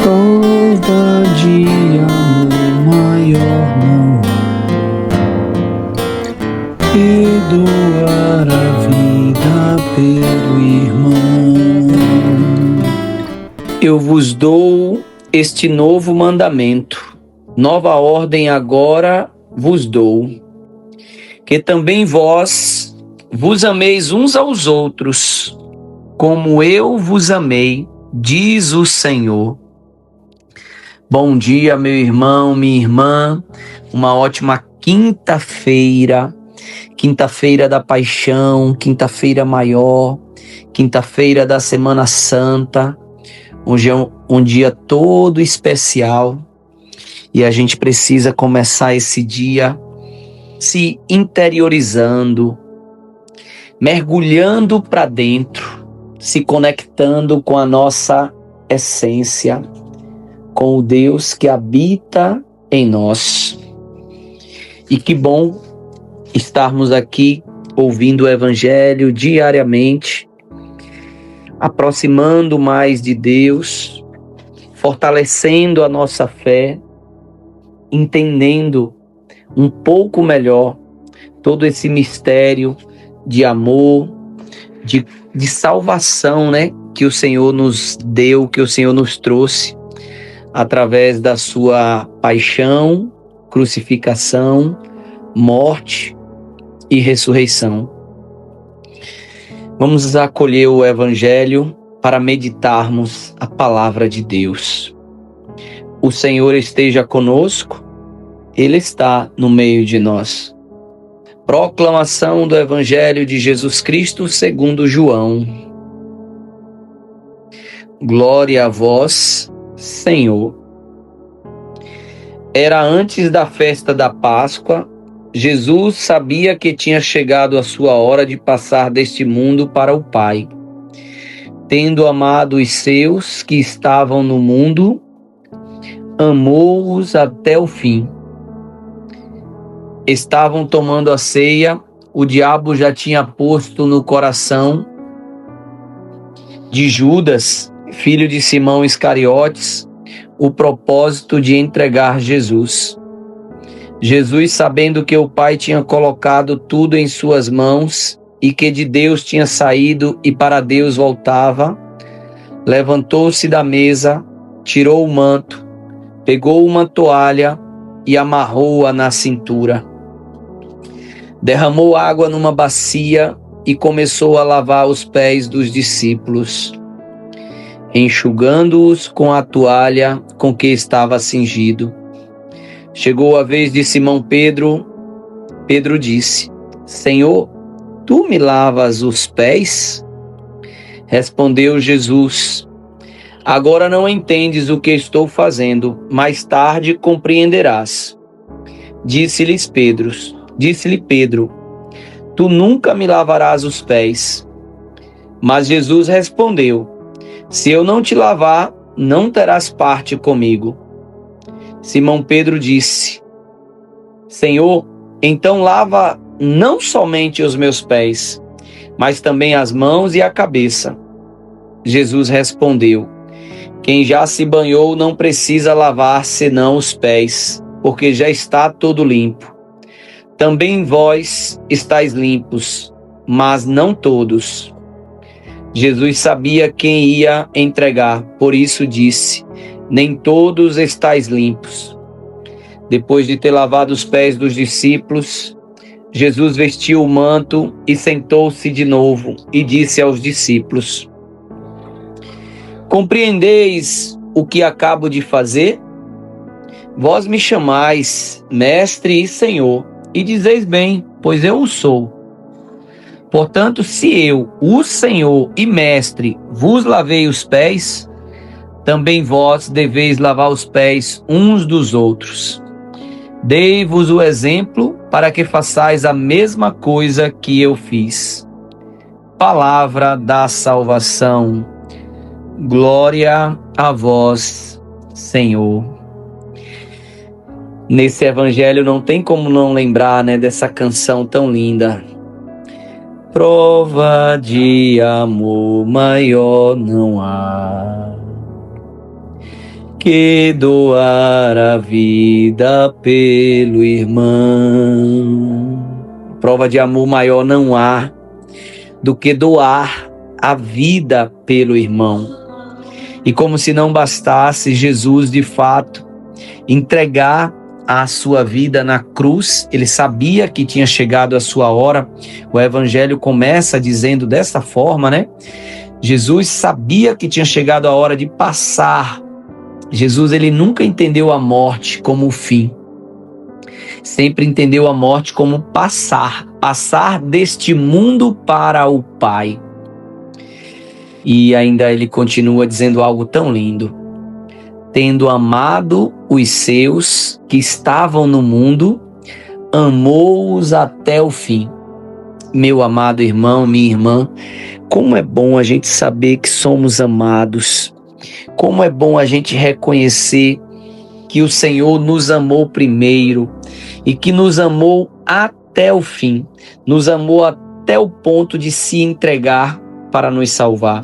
Prova de amor maior não há que doar a vida pelo irmão. Eu vos dou este novo mandamento, nova ordem agora vos dou, que também vós vos ameis uns aos outros, como eu vos amei, diz o Senhor. Bom dia, meu irmão, minha irmã, uma ótima quinta-feira, quinta-feira da paixão, quinta-feira maior, quinta-feira da Semana Santa. Hoje é um dia todo especial e a gente precisa começar esse dia se interiorizando, mergulhando para dentro, se conectando com a nossa essência, com o Deus que habita em nós. E que bom estarmos aqui ouvindo o Evangelho diariamente, aproximando mais de Deus, fortalecendo a nossa fé, entendendo um pouco melhor todo esse mistério de amor, de salvação, né, que o Senhor nos deu, que o Senhor nos trouxe através da sua paixão, crucificação, morte e ressurreição. Vamos acolher o Evangelho para meditarmos a palavra de Deus. O Senhor esteja conosco, Ele está no meio de nós. Proclamação do Evangelho de Jesus Cristo segundo João. Glória a vós, Senhor. Era antes da festa da Páscoa. Jesus sabia que tinha chegado a sua hora de passar deste mundo para o Pai. Tendo amado os seus que estavam no mundo, amou-os até o fim. Estavam tomando a ceia, o diabo já tinha posto no coração de Judas, filho de Simão Iscariotes, o propósito de entregar Jesus. Jesus, sabendo que o Pai tinha colocado tudo em suas mãos e que de Deus tinha saído e para Deus voltava, levantou-se da mesa, tirou o manto, pegou uma toalha e amarrou-a na cintura. Derramou água numa bacia e começou a lavar os pés dos discípulos, enxugando-os com a toalha com que estava cingido. Chegou a vez de Simão Pedro. Pedro disse: Senhor, tu me lavas os pés? Respondeu Jesus: Agora não entendes o que estou fazendo, mais tarde compreenderás. Disse-lhe Pedro: Tu nunca me lavarás os pés. Mas Jesus respondeu: Se eu não te lavar, não terás parte comigo. Simão Pedro disse: Senhor, então lava não somente os meus pés, mas também as mãos e a cabeça. Jesus respondeu: Quem já se banhou não precisa lavar senão os pés, porque já está todo limpo. Também vós estáis limpos, mas não todos. Jesus sabia quem ia entregar, por isso disse: Nem todos estáis limpos. Depois de ter lavado os pés dos discípulos, Jesus vestiu o manto e sentou-se de novo e disse aos discípulos: Compreendeis o que acabo de fazer? Vós me chamais Mestre e Senhor, e dizeis bem, pois eu o sou. Portanto, se eu, o Senhor e Mestre, vos lavei os pés, também vós deveis lavar os pés uns dos outros. Dei-vos o exemplo para que façais a mesma coisa que eu fiz. Palavra da salvação. Glória a vós, Senhor. Nesse evangelho não tem como não lembrar, dessa canção tão linda. Prova de amor maior não há que doar a vida pelo irmão. Prova de amor maior não há do que doar a vida pelo irmão. E como se não bastasse Jesus, de fato, entregar a sua vida na cruz, ele sabia que tinha chegado a sua hora. O evangelho começa dizendo dessa forma, né? Jesus sabia que tinha chegado a hora de passar. Jesus, ele nunca entendeu a morte como o fim. Sempre entendeu a morte como passar deste mundo para o Pai. E ainda ele continua dizendo algo tão lindo. Tendo amado os seus que estavam no mundo, amou-os até o fim. Meu amado irmão, minha irmã, como é bom a gente saber que somos amados. Como é bom a gente reconhecer que o Senhor nos amou primeiro e que nos amou até o fim. Nos amou até o ponto de se entregar para nos salvar.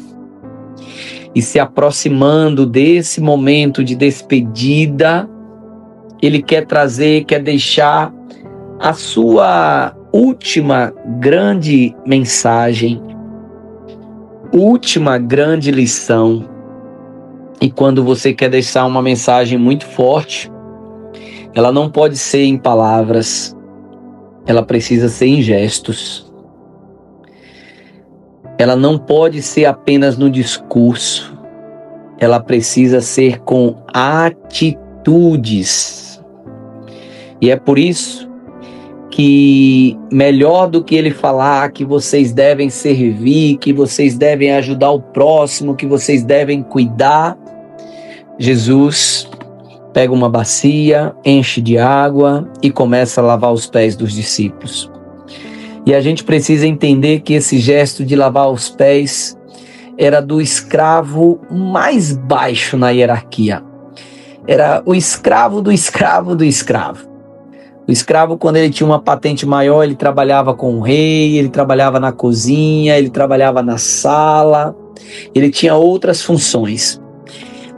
E se aproximando desse momento de despedida, ele quer deixar a sua última grande mensagem, última grande lição. E quando você quer deixar uma mensagem muito forte, ela não pode ser em palavras, ela precisa ser em gestos. Ela não pode ser apenas no discurso, ela precisa ser com atitudes. E é por isso que melhor do que ele falar que vocês devem servir, que vocês devem ajudar o próximo, que vocês devem cuidar, Jesus pega uma bacia, enche de água e começa a lavar os pés dos discípulos. E a gente precisa entender que esse gesto de lavar os pés era do escravo mais baixo na hierarquia. Era o escravo do escravo do escravo. O escravo, quando ele tinha uma patente maior, ele trabalhava com o rei, ele trabalhava na cozinha, ele trabalhava na sala, ele tinha outras funções.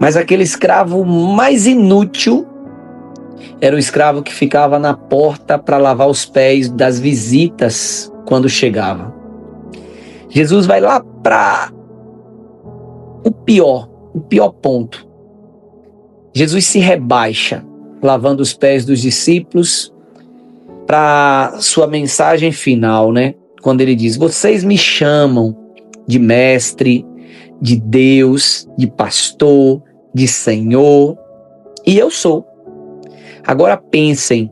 Mas aquele escravo mais inútil era o escravo que ficava na porta para lavar os pés das visitas quando chegava. Jesus vai lá para o pior ponto. Jesus se rebaixa, lavando os pés dos discípulos para sua mensagem final, né? Quando ele diz: vocês me chamam de mestre, de Deus, de pastor, de Senhor, e eu sou. Agora pensem,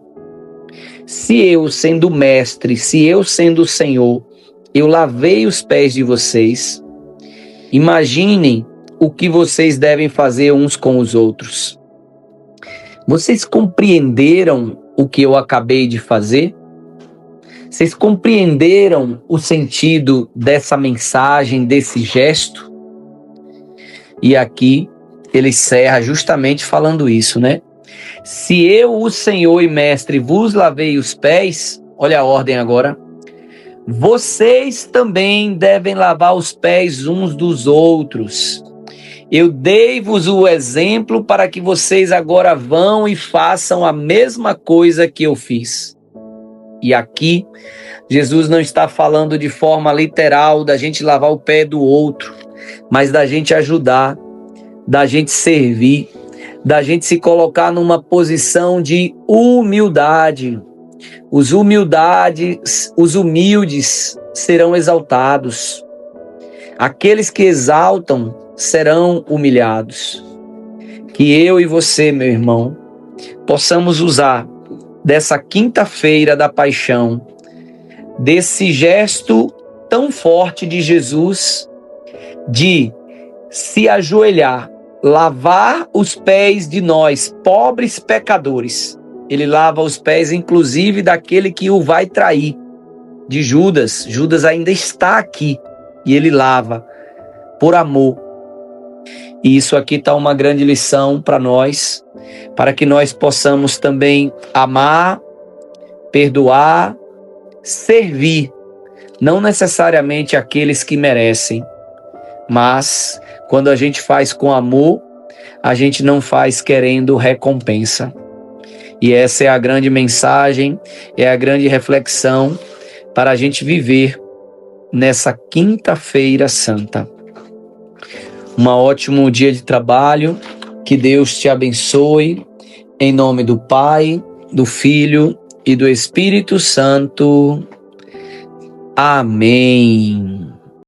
se eu sendo mestre, se eu sendo Senhor, eu lavei os pés de vocês, imaginem o que vocês devem fazer uns com os outros. Vocês compreenderam o que eu acabei de fazer? Vocês compreenderam o sentido dessa mensagem, desse gesto? E aqui ele encerra justamente falando isso, né? Se eu, o Senhor e Mestre, vos lavei os pés, olha a ordem agora, vocês também devem lavar os pés uns dos outros. Eu dei-vos o exemplo para que vocês agora vão e façam a mesma coisa que eu fiz. E aqui, Jesus não está falando de forma literal da gente lavar o pé do outro, mas da gente ajudar, da gente servir, da gente se colocar numa posição de humildade. Os humildes serão exaltados. Aqueles que exaltam serão humilhados. Que eu e você, meu irmão, possamos usar dessa quinta-feira da paixão, desse gesto tão forte de Jesus, de se ajoelhar, lavar os pés de nós, pobres pecadores. Ele lava os pés, inclusive, daquele que o vai trair, de Judas. Judas ainda está aqui e ele lava por amor. E isso aqui está uma grande lição para nós, para que nós possamos também amar, perdoar, servir, não necessariamente aqueles que merecem, mas quando a gente faz com amor, a gente não faz querendo recompensa. E essa é a grande mensagem, é a grande reflexão para a gente viver nessa quinta-feira santa. Um ótimo dia de trabalho, que Deus te abençoe, em nome do Pai, do Filho e do Espírito Santo. Amém.